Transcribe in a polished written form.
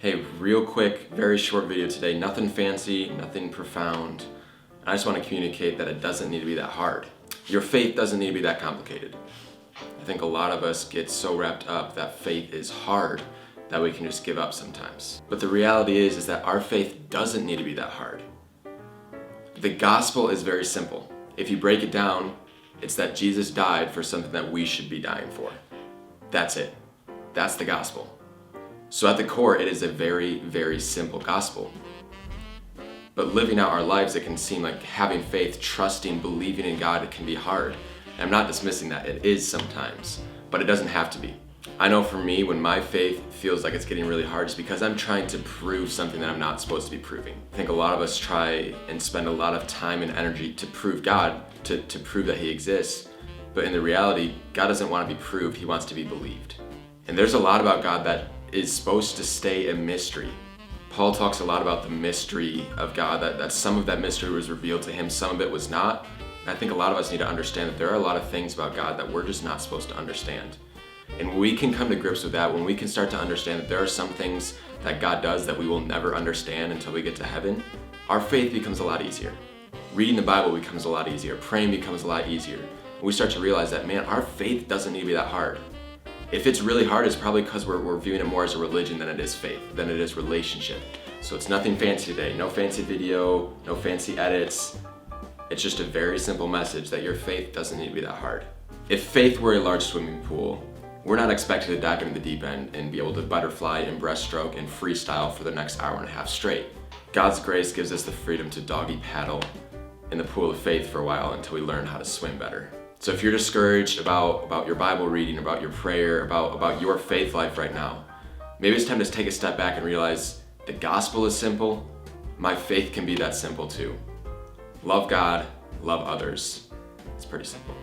Hey, real quick, very short video today. Nothing fancy, nothing profound. I just want to communicate that it doesn't need to be that hard. Your faith doesn't need to be that complicated. I think a lot of us get so wrapped up that faith is hard that we can just give up sometimes. But the reality is that our faith doesn't need to be that hard. The gospel is very simple. If you break it down, it's that Jesus died for something that we should be dying for. That's it. That's the gospel. So at the core, it is a very, very simple gospel. But living out our lives, it can seem like having faith, trusting, believing in God, it can be hard. And I'm not dismissing that. It is sometimes, but it doesn't have to be. I know for me, when my faith feels like it's getting really hard, it's because I'm trying to prove something that I'm not supposed to be proving. I think a lot of us try and spend a lot of time and energy to prove God, to prove that He exists. But in the reality, God doesn't want to be proved, He wants to be believed. And there's a lot about God that is supposed to stay a mystery. Paul talks a lot about the mystery of God, that some of that mystery was revealed to him, some of it was not. And I think a lot of us need to understand that there are a lot of things about God that we're just not supposed to understand. And when we can come to grips with that, when we can start to understand that there are some things that God does that we will never understand until we get to heaven, our faith becomes a lot easier. Reading the Bible becomes a lot easier. Praying becomes a lot easier. And we start to realize that, man, our faith doesn't need to be that hard. If it's really hard, it's probably because we're viewing it more as a religion than it is faith, than it is relationship. So it's nothing fancy today, no fancy video, no fancy edits. It's just a very simple message that your faith doesn't need to be that hard. If faith were a large swimming pool, we're not expected to dive into the deep end and be able to butterfly and breaststroke and freestyle for the next hour and a half straight. God's grace gives us the freedom to doggy paddle in the pool of faith for a while until we learn how to swim better. So if you're discouraged about your Bible reading, about your prayer, about your faith life right now, maybe it's time to take a step back and realize the gospel is simple. My faith can be that simple too. Love God, love others. It's pretty simple.